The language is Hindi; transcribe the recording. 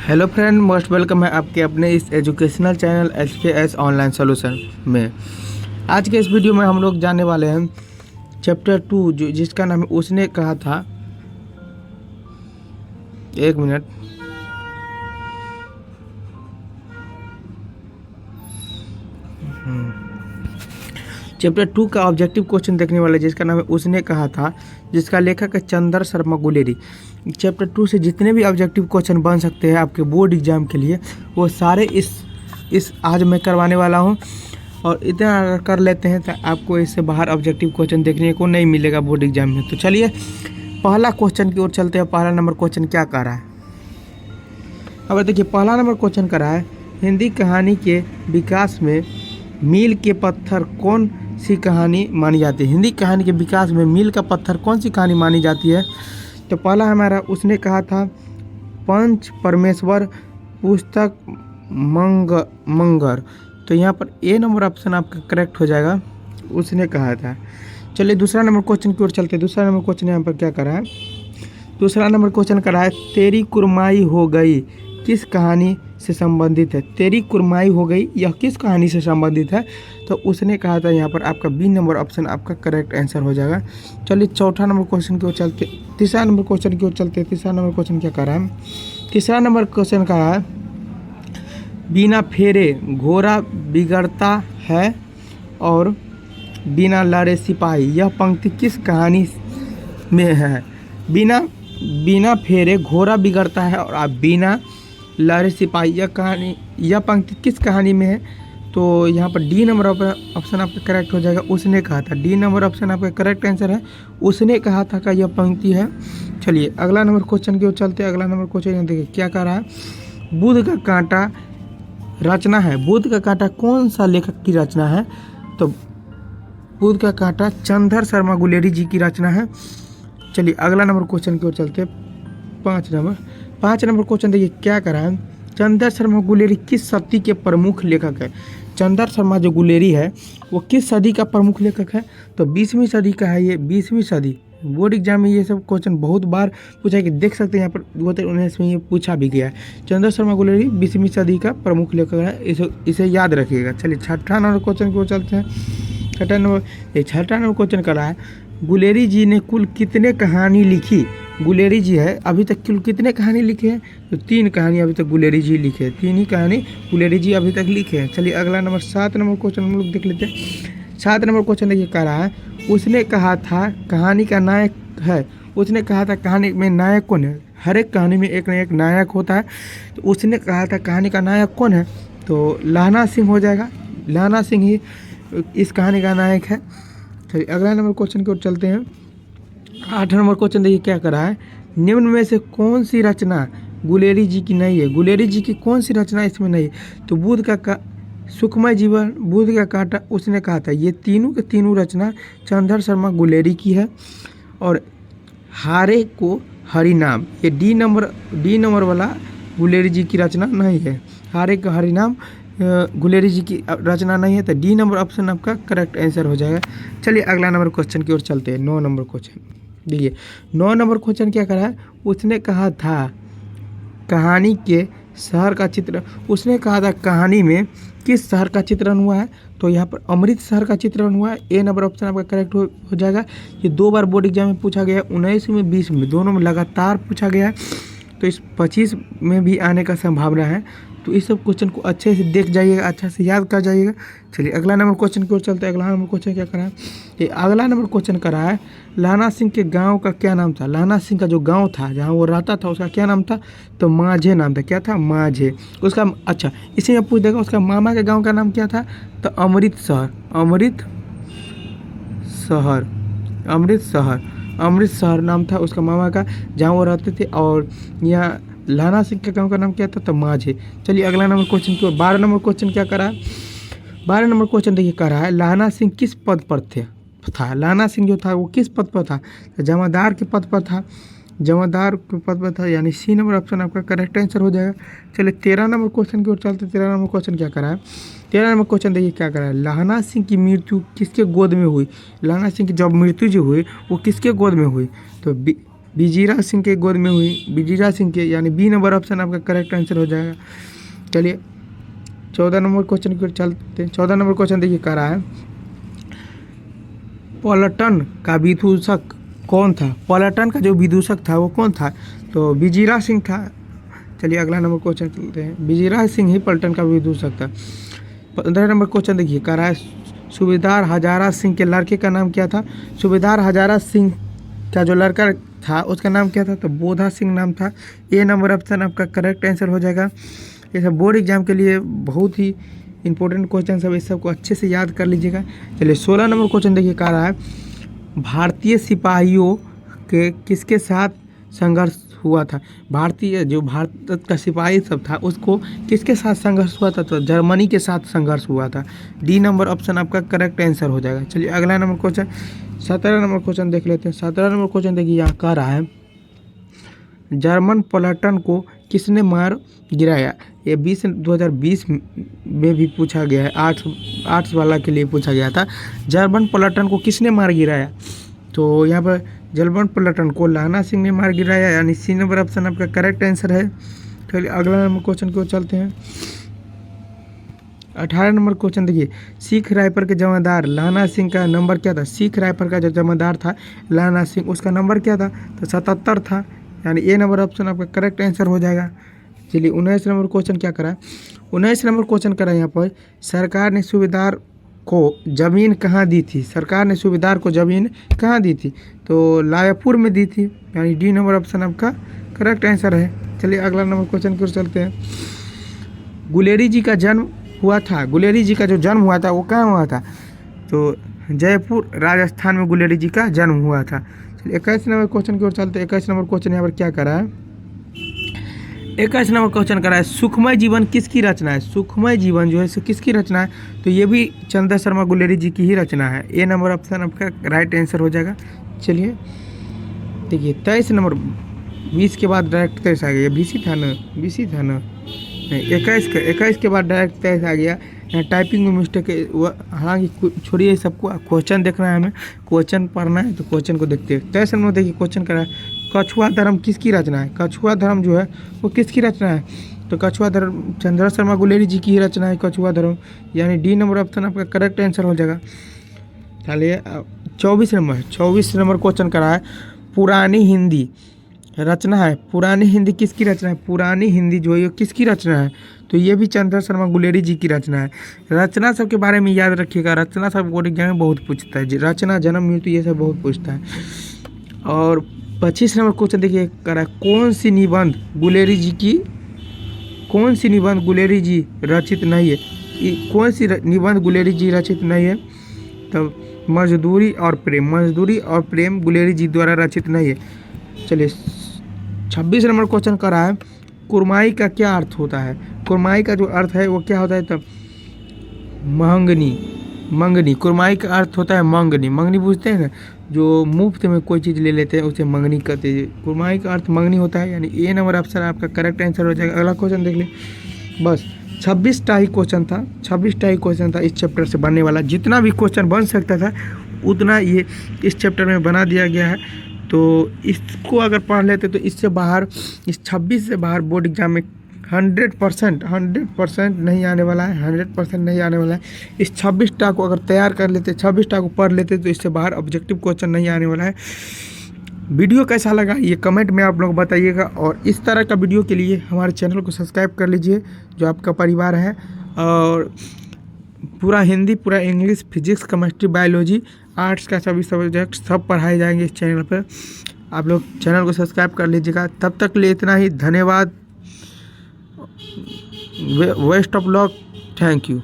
हेलो फ्रेंड, मोस्ट वेलकम है आपके अपने इस educational channel SKS online solution में। आज के इस वीडियो में हम लोग जानने वाले हैं चैप्टर 2 जिसका नाम है उसने कहा था। एक मिनट। चैप्टर 2 का ऑब्जेक्टिव क्वेश्चन देखने वाले जिसका नाम है उसने कहा था, जिसका लेखक है चंदर शर्मा गुलेरी। चैप्टर 2 से जितने भी ऑब्जेक्टिव क्वेश्चन बन सकते हैं आपके बोर्ड एग्जाम के लिए वो सारे इस आज मैं करवाने वाला हूं। और इतना अगर कर लेते हैं तो आपको इससे बाहर ऑब्जेक्टिव क्वेश्चन देखने को नहीं मिलेगा बोर्ड एग्जाम में। तो चलिए पहला क्वेश्चन की ओर चलते हैं। पहला नंबर क्वेश्चन क्या कह रहा है? अब देखिए पहला नंबर क्वेश्चन कर रहा है, हिंदी कहानी के विकास में मील के पत्थर कौन सी कहानी मानी जाती है? हिंदी कहानी के विकास में मील का पत्थर कौन सी कहानी मानी जाती है? तो पहला हमारा उसने कहा था पंच परमेश्वर पुस्तक मंगर। तो यहाँ पर ए नंबर ऑप्शन आपका करेक्ट हो जाएगा, उसने कहा था। चलिए दूसरा नंबर क्वेश्चन की ओर चलते हैं। दूसरा नंबर क्वेश्चन यहाँ पर क्या कर रहा है? दूसरा नंबर क्वेश्चन कर रहा है तेरी कुरमाई हो गई किस कहानी से संबंधित है? तेरी कुरमाई हो गई यह किस कहानी से संबंधित है? तो उसने कहा था यहाँ पर आपका बी नंबर ऑप्शन आपका करेक्ट आंसर हो जाएगा। चलिए चौथा नंबर क्वेश्चन की ओर चलते, तीसरा नंबर क्वेश्चन की ओर चलते। तीसरा नंबर क्वेश्चन क्या कर रहा है? तीसरा नंबर क्वेश्चन का है बिना फेरे घोड़ा बिगड़ता है और बिना लड़े सिपाही, यह पंक्ति किस कहानी में है? बिना फेरे घोड़ा बिगड़ता है और बिना लड़े सिपाही, यह पंक्ति किस कहानी में है? तो यहाँ पर डी नंबर ऑप्शन आपका करेक्ट हो जाएगा, उसने कहा था। डी नंबर ऑप्शन आपका करेक्ट आंसर है, उसने कहा था का यह पंक्ति है। चलिए अगला नंबर क्वेश्चन की ओर चलते हैं। अगला नंबर क्वेश्चन देखिए क्या कह रहा है, बुध का कांटा रचना है। बुध का कांटा कौन सा लेखक की रचना है? तो बुध का कांटा चंदर शर्मा गुलेरी जी की रचना है। चलिए अगला नंबर क्वेश्चन की ओर चलते हैं। पाँच नंबर क्वेश्चन देखिए क्या कर रहा है, चंदर शर्मा गुलेरी किस सदी के प्रमुख लेखक है? चंदर शर्मा जो गुलेरी है वो किस सदी का प्रमुख लेखक है? तो 20वीं सदी का है ये, 20वीं सदी। बोर्ड एग्जाम में ये सब क्वेश्चन बहुत बार पूछा है कि देख सकते हैं यहाँ पर 2019 में ये पूछा भी गया है। चंदर शर्मा गुलेरी 20वीं सदी का प्रमुख लेखक है, इसे याद रखिएगा। चलिए छठा नंबर क्वेश्चन की ओर चलते हैं। छठा नंबर क्वेश्चन कर रहा है, गुलेरी जी ने कुल कितने कहानी लिखी? गुलेरी जी है अभी तक कुल कितने कहानी लिखे हैं? तो 3 कहानी अभी तक गुलेरी जी लिखे हैं। 3 ही कहानी गुलेरी जी अभी तक लिखे हैं। चलिए अगला नंबर 7 नंबर क्वेश्चन हम लोग देख लेते हैं। 7 नंबर क्वेश्चन देखिए कह रहा है, उसने कहा था कहानी का नायक है। उसने कहा था कहानी में नायक कौन है? हर एक कहानी में एक न एक नायक होता है, तो उसने कहा था कहानी का नायक कौन है? तो लहना सिंह हो जाएगा। लहना सिंह ही इस कहानी का नायक है। चलिए अगला नंबर क्वेश्चन की ओर चलते हैं। 8 नंबर क्वेश्चन देखिए क्या कर रहा है, निम्न में से कौन सी रचना गुलेरी जी की नहीं है? गुलेरी जी की कौन सी रचना इसमें नहीं है? तो बुध का सुखमय जीवन, बुध का कांटा, उसने कहा था ये तीनों के तीनों रचना चंदर शर्मा गुलेरी की है। और हारे को हरिनाम, ये डी नंबर वाला गुलेरी जी की रचना नहीं है। हारे का हरिनाम गुलेरी जी की रचना नहीं है, तो डी नंबर ऑप्शन आपका करेक्ट आंसर हो जाएगा। चलिए अगला नंबर क्वेश्चन की ओर चलते हैं। 9 नंबर क्वेश्चन देखिए। 9 नंबर क्वेश्चन क्या करा है, उसने कहा था कहानी के शहर का चित्र, उसने कहा था कहानी में किस शहर का चित्रण हुआ है? तो यहाँ पर अमृत शहर का चित्रण हुआ है। ए नंबर ऑप्शन आपका करेक्ट हो जाएगा। ये 2 बार बोर्ड एग्जाम में पूछा गया है, 19 में 20 में, दोनों में लगातार पूछा गया है। तो इस 25 में भी आने का संभावना है। तो इस सब क्वेश्चन को अच्छे से देख जाइएगा, अच्छे से याद कर जाइएगा। चलिए अगला नंबर क्वेश्चन की ओर चलते हैं। अगला नंबर क्वेश्चन क्या करा है? ये अगला नंबर क्वेश्चन करा है, लहना सिंह के गांव का क्या नाम था? लहना सिंह का जो गांव था जहां वो रहता था उसका क्या नाम था? तो माझे नाम था। क्या था? माझे। उसका अच्छा इसी में पूछ देगा उसका मामा के गाँव का नाम क्या था? तो अमृतसर नाम था उसका मामा का जहाँ वो रहते थे। और यहाँ लहना सिंह के गांव का नाम क्या था? तो माझे। चलिए अगला नंबर क्वेश्चन की 12 नंबर क्वेश्चन क्या करा है? 12 नंबर क्वेश्चन देखिए कह रहा है, लहना सिंह किस पद पर था? लहना सिंह जो था वो किस पद पर था? तो जमादार के पद पर था। जमादार के पद पर था, यानी सी नंबर ऑप्शन आपका करेक्ट आंसर हो जाएगा। चलिए 13 नंबर क्वेश्चन की ओर चलते। 13 नंबर क्वेश्चन क्या करा है? 13 नंबर क्वेश्चन देखिए क्या करा है, लहना सिंह की मृत्यु किसके गोद में हुई? लहना सिंह की जब मृत्यु जो हुई वो किसके गोद में हुई? तो बिजीरा सिंह के गोद में हुई, बिजीरा सिंह के, यानी बी नंबर ऑप्शन आपका करेक्ट आंसर हो जाएगा। चलिए 14 नंबर क्वेश्चन की ओर चलते हैं। 14 नंबर क्वेश्चन देखिए कह रहा है पलटन का विदूषक कौन था? पलटन का जो विदूषक था वो कौन था? तो बिजीरा सिंह था। चलिए अगला नंबर क्वेश्चन चलते हैं। बिजीरा सिंह ही पलटन का विदूषक था। 15 नंबर क्वेश्चन देखिए कह रहा है सूबेदार हजारा सिंह के लड़के का नाम क्या था? सूबेदार हजारा सिंह का जो लड़का था उसका नाम क्या था? तो बोधा सिंह नाम था। ए नंबर ऑप्शन आपका करेक्ट आंसर हो जाएगा। ये सब बोर्ड एग्जाम के लिए बहुत ही इंपॉर्टेंट क्वेश्चन सब, इस सबको अच्छे से याद कर लीजिएगा। चलिए 16 नंबर क्वेश्चन देखिए कह रहा है भारतीय सिपाहियों के किसके साथ संघर्ष हुआ था? भारतीय जो भारत का सिपाही सब था उसको किसके साथ संघर्ष हुआ था? तो जर्मनी के साथ संघर्ष हुआ था। डी नंबर ऑप्शन आपका करेक्ट आंसर हो जाएगा। चलिए अगला नंबर क्वेश्चन 17 नंबर क्वेश्चन देख लेते हैं। 17 नंबर क्वेश्चन देखिए यहाँ कह रहा है जर्मन पलटन को किसने मार गिराया? ये 2020 में भी पूछा गया है, आर्ट्स वाला के लिए पूछा गया था। जर्मन पलटन को किसने मार गिराया? तो यहाँ पर जर्मन पलटन को लाना सिंह ने मार गिराया, यानी सी नंबर ऑप्शन आपका करेक्ट आंसर है। चलिए अगला नंबर क्वेश्चन की ओर चलते हैं। 18 नंबर क्वेश्चन देखिए सिख रायपुर के जमादार लाना सिंह का नंबर क्या था? सिख रायपुर का जो जमादार था लाना सिंह, उसका नंबर क्या था? तो 77 था, यानी ए नंबर ऑप्शन आपका करेक्ट आंसर हो जाएगा। चलिए 19 नंबर क्वेश्चन क्या करा? 19 नंबर क्वेश्चन करा यहाँ पर सरकार ने सूबेदार को ज़मीन कहाँ दी थी? सरकार ने सूबेदार को ज़मीन कहाँ दी थी? तो लायापुर में दी थी, यानी डी नंबर ऑप्शन आपका करेक्ट आंसर है। चलिए अगला नंबर क्वेश्चन की ओर चलते हैं। गुलेरी जी का जन्म हुआ था, गुलेरी जी का जो जन्म हुआ था वो कहाँ हुआ था? तो जयपुर राजस्थान में गुलेरी जी का जन्म हुआ था। 21 नंबर क्वेश्चन की ओर चलते हैं। 21 नंबर क्वेश्चन यहाँ पर क्या करा है? 21 नंबर क्वेश्चन करा है सुखमय जीवन किसकी रचना है? सुखमय जीवन जो है सो किसकी रचना है? तो ये भी चंद्र शर्मा गुलेरी जी की ही रचना है। ए नंबर ऑप्शन आपका राइट आंसर हो जाएगा। चलिए देखिए 23 नंबर, 20 के बाद डायरेक्ट 23 आ गया, 20 था ना, 20 था ना, नहीं 21 के बाद डायरेक्ट 23 आ गया। यहाँ टाइपिंग में मिस्टेक है, हालांकि छोड़िए सबको, क्वेश्चन देखना है, हमें क्वेश्चन पढ़ना है तो क्वेश्चन को देखते हैं। 23 नंबर देखिए क्वेश्चन करा है कछुआ धर्म किसकी रचना है? कछुआ धर्म जो है वो किसकी रचना है? तो कछुआ धर्म चंद्र शर्मा गुलेरी जी की ही रचना है कछुआ धर्म, यानी डी नंबर ऑप्शन आपका करेक्ट आंसर हो जाएगा। चलिए 24 नंबर क्वेश्चन करा है पुरानी हिंदी रचना है, पुरानी हिंदी किसकी रचना है? पुरानी हिंदी जो है किसकी रचना है? तो ये भी चंद्र शर्मा गुलेरी जी की रचना है। रचना सब के बारे में याद रखिएगा, रचना सब बोर्ड एग्जाम में बहुत पूछता है, रचना जन्म मृत्यु ये सब बहुत पूछता है। और 25 नंबर क्वेश्चन देखिए करा कौन सी निबंध गुलेरी जी रचित नहीं है? कौन सी निबंध गुलेरी जी रचित नहीं है? तब मजदूरी और प्रेम गुलेरी जी द्वारा रचित नहीं है। चलिए 26 नंबर क्वेश्चन कर रहा है कुरमाई का क्या अर्थ होता है? कुरमाई का जो अर्थ है वो क्या होता है? तब मंगनी, कुरमाई का अर्थ होता है मंगनी पूछते हैं ना, जो मुफ्त में कोई चीज़ ले लेते हैं उसे मंगनी कहते हैं। कुरमाई का अर्थ मंगनी होता है, यानी ए नंबर ऑप्शन आपका करेक्ट आंसर हो जाएगा। अगला क्वेश्चन देख ले, बस 26टा ही क्वेश्चन था इस चैप्टर से बनने वाला। जितना भी क्वेश्चन बन सकता था उतना ये इस चैप्टर में बना दिया गया है। तो इसको अगर पढ़ लेते तो इससे बाहर, इस 26 से बाहर बोर्ड एग्जाम में 100% नहीं आने वाला है, 100% नहीं आने वाला है। इस 26टा को अगर तैयार कर लेते, 26टा को पढ़ लेते तो इससे बाहर ऑब्जेक्टिव क्वेश्चन नहीं आने वाला है। वीडियो कैसा लगा ये कमेंट में आप लोग बताइएगा, और इस तरह का वीडियो के लिए हमारे चैनल को सब्सक्राइब कर लीजिए जो आपका परिवार है। और पूरा हिंदी, पूरा English, physics, chemistry, biology, arts का सभी सब्जेक्ट सब पढ़ाए जाएंगे इस चैनल पर। आप लोग चैनल को सब्सक्राइब कर लीजिएगा। तब तक के लिए इतना ही, धन्यवाद, best of luck, thank you.